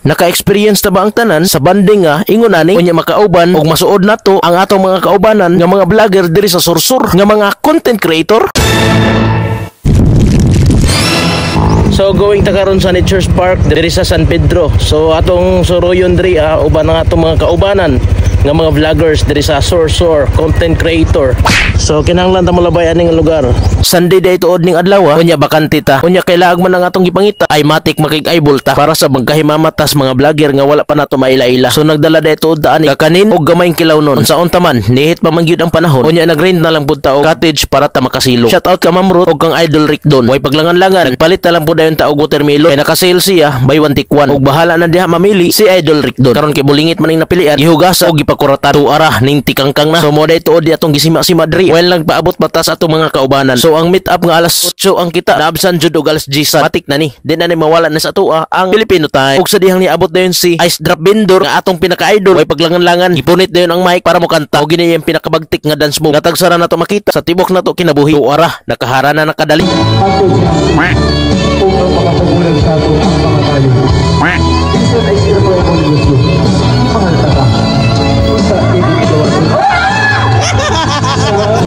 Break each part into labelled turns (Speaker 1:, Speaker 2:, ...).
Speaker 1: Naka-experience na ba ang tanan sa banding nga ingon ani unya makauban og masuod nato ang atong mga kaubanan nga mga vlogger diri sa Sursur nga mga content creator? So going ta karon sa Nature's Park diri sa San Pedro. So atong suruyon diri uban nga atong mga kaubanan nga mga vloggers diri sa Sursur, content creator. So kinahanglan ta molabay aning lugar. Sunday day tuod ning adlaw unya bakante ta. Unya kailangan man ang atong gipangita ay matik makig-eyeball ta para sa magkahimamatas mga vlogger nga wala pa nato maila-ila. So nagdala day tuod ta ani kakanin og gamayng kilawnon. Unsaon ta man nihit pa man gyud ang panahon. Unya nagrent na lang pud ta og cottage para ta makasilo. Shout out ka Ma'am Ruth og kang Idol Rick Don. Way paglangan-langan nagpalit ta lang pud dayon ta og watermelon. Kay naka-sale siya buy one take one. Og bahala na diha mamili si Idol Rick Don. Karon kay bulingit man ning napilian gihugasa og gipakuratan tuara ning tikangkang na. So mo day tuod di atong gisima-sima diri. Well nagpaabot batas atong mga kaubanan. So ang meet up nga alas 8 ang kita naabsan jud og alas 10 matik na ni. Di na ni mawala na sa atoa ang Filipino time. Og sa dihang niabot dayon si Ice Drop Vendor nga atong pinaka-idol. Way paglangan-langan gipunit dayon ang mic para mo kanta. Og gini yung pinakabagtik nga dance move. Natagsara na to makita sa tibok na to kinabuhi. Tuara nakahara na nakadali.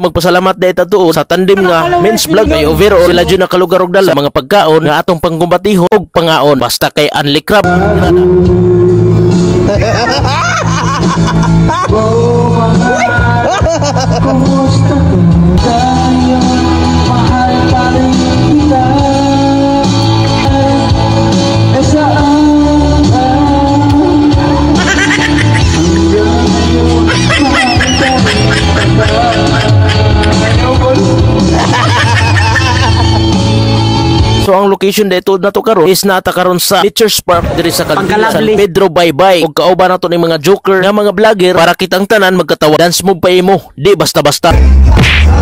Speaker 1: Magpasalamat dahil tato sa tandem nga men's vlog ay overall sila dyan nakalugar og dala mga pagkaon nga atong panggumbatiho og pangaon basta kay Unli Crab. So ang location dito na to karon is nata karon sa Nature's Park diri sa San Pedro Baybay. Og kauban nato ning mga joker nga mga vlogger para kitang tanan magkatawa. Dance move pa imo, di basta-basta.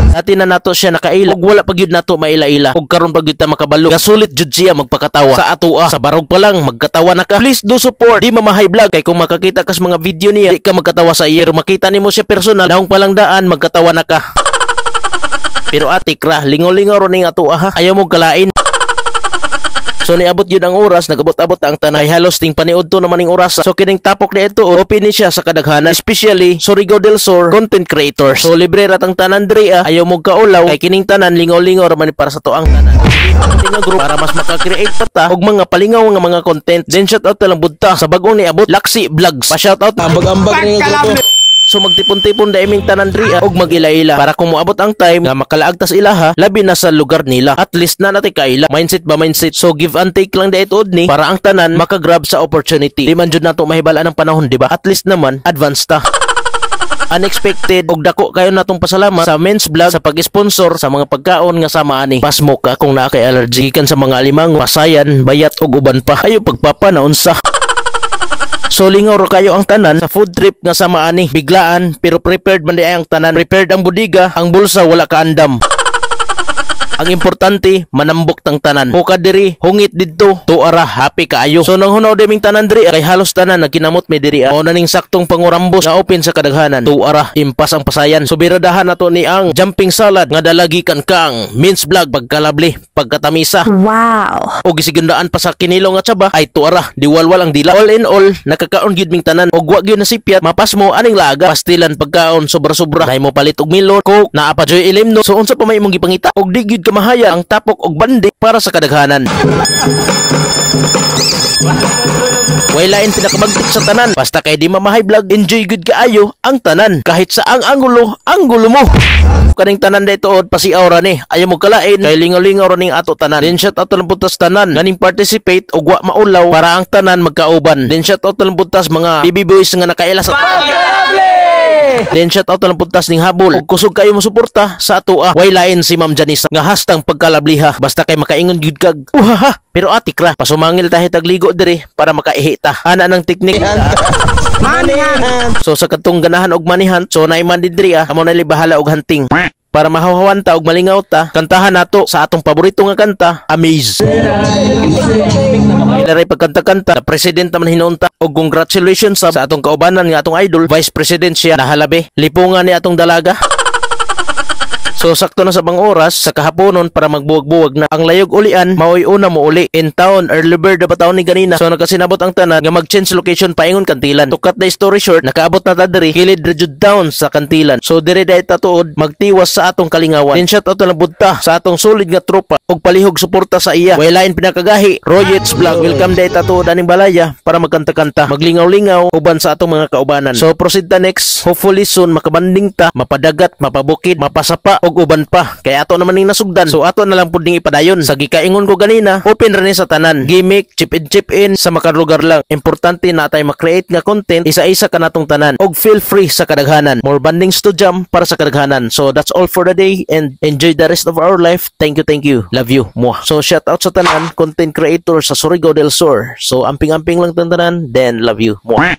Speaker 1: Dati na nato siya nakaila og wala pa gyud nato maila-ila. Og karon pa gyud ta makabalo. Gasulit jud siya magpakatawa. Sa atoa sa barog pa lang magkatawa na ka. Please do support di mamahay vlog kay kung makakita kas mga video niya di ka magkatawa sa iya. Makita nimo siya personal daong palang daan magkatawa na ka. Pero atik ra lingaw-lingaw ron ning atoa ha. Ayaw mo kalain. So niabot yun ang oras, nagabot-abot ang tanay halos ting paniudto naman ning oras. So kining tapok na ito, open ni siya sa kadaghanan, especially Surigao del Sur content creators. So libre ratang tanan diri ayaw mo kaulaw kay kining tanan lingaw-lingaw ra man para sa tuang tanan. Nga group para mas maka-create pa ta og mga palingaw nga mga content. Then shout out talang budta sa bagong niabot Laksi Vlogs. Pa shout out ambag-ambag ni grupo. So magtipon-tipon da iming tanan diri og magila-ila para kung moabot ang time nga makalaagtas ilaha labi na sa lugar nila. At least na natin kaila. Mindset ba mindset. So give and take lang da ituod ni para ang tanan makagrab sa opportunity. Di man jud nato mahibalaan ang panahon, di ba? At least naman advance ta. Unexpected og dako kayo natong pasalamat sa men's vlog sa pag-sponsor sa mga pagkaon nga sama ani. Pasmo ka kung naa kay allergy kan sa mga alimango, pasayan, bayat og uban pa. Ayo pagpapanaon sa so lingaw kayo ang tanan sa food trip nga sama ani. Biglaan pero prepared man di ang tanan. Prepared ang budiga, ang bulsa wala ka andam. Ang importante, manambok tang tanan. Huka diri, hungit didto, tuara, happy kaayo. So nang hunaw deming tanan diri, kay halos tanan nagkinamot may diri. Mao na ning saktong pangurambos na open sa kadaghanan. Tuara, impas ang pasayan. So biradahan nato ni ang jumping salad nga dalagi kan kang mince vlog pagkalabli, pagkatamisa.
Speaker 2: Wow.
Speaker 1: O gisigundaan pa sa kinilo nga tsaba ay tuara, diwalwal ang dila. All in all, nakakaon gyud ming tanan. Og wa gyud nasipyat, mapas mo aning laga. Pastilan pagkaon sobra-sobra. Nay mo palit og milon, coke, naa pa joy ilimno. So unsa pa may imong gipangita? Og di gyud mahaya ang tapok og bandi para sa kadaghanan. Way lain pinakabagtik sa tanan. Basta kay di mamahay vlog, enjoy good kaayo ang tanan. Kahit sa ang angulo mo. Kaning tanan daytood pasiaw ra ni. Ayaw mo kalain kay lingaw-lingaw ra ning ato tanan. Then shout out lang putas tanan nganing participate og wa maulaw para ang tanan magkauban. Then shout out lang putas mga baby boys nga nakaila sa then shout out lang puntas ning habol. Og kusog kayo mo suporta sa atoa. Way lain si Ma'am Janice nga hastang pagkalabliha. Basta kay makaingon gyud kag. Pero atik ra pasumangil tahi tagligo diri para makaihita. Ana ng teknik. Manihan. So sa katong ganahan og manihan, so naay man diri amo na libahala og hunting. Para mahawawan ta og malingaw ta, kantahan nato sa atong paborito nga kanta, Amaze. Ilaray pagkanta-kanta, na president naman hinunta og congratulations sa atong kaubanan nga atong idol, vice president siya nahalabi. Lipungan ni atong dalaga. So sakto na sa bang oras sa kahaponon para magbuwag-buwag na ang layog ulian maoy una mo uli in town early bird ba taon ni ganina. So nakasinabot ang tanan nga mag-change location paingon kantilan. To cut the story short, nakaabot na ta diri kilid rejud down sa kantilan. So dire dai ta tuod magtiwas sa atong kalingawan. Din shout out na budta sa atong solid nga tropa og palihog suporta sa iya. Way lain pinakagahi. Royets Vlog, welcome dai ta tuod aning balaya para magkanta-kanta, maglingaw-lingaw uban sa atong mga kaubanan. So proceed ta next. Hopefully soon makabanding ta, mapadagat, mapabukid, mapasapa og uban pa. Kay ato naman ning nasugdan. So ato na lang pud ning ipadayon. Sa gikaingon ko ganina, open ra ni sa tanan. Gimmick, chip in sa makalugar lang. Importante na tay ma-create nga content isa-isa kanatong tanan. Og feel free sa kadaghanan. More bandings to jam para sa kadaghanan. So that's all for the day and enjoy the rest of our life. Thank you. Love you. Mwah. So shout out sa tanan content creator sa Surigao del Sur. So amping-amping lang tanan, then love you. Mwah.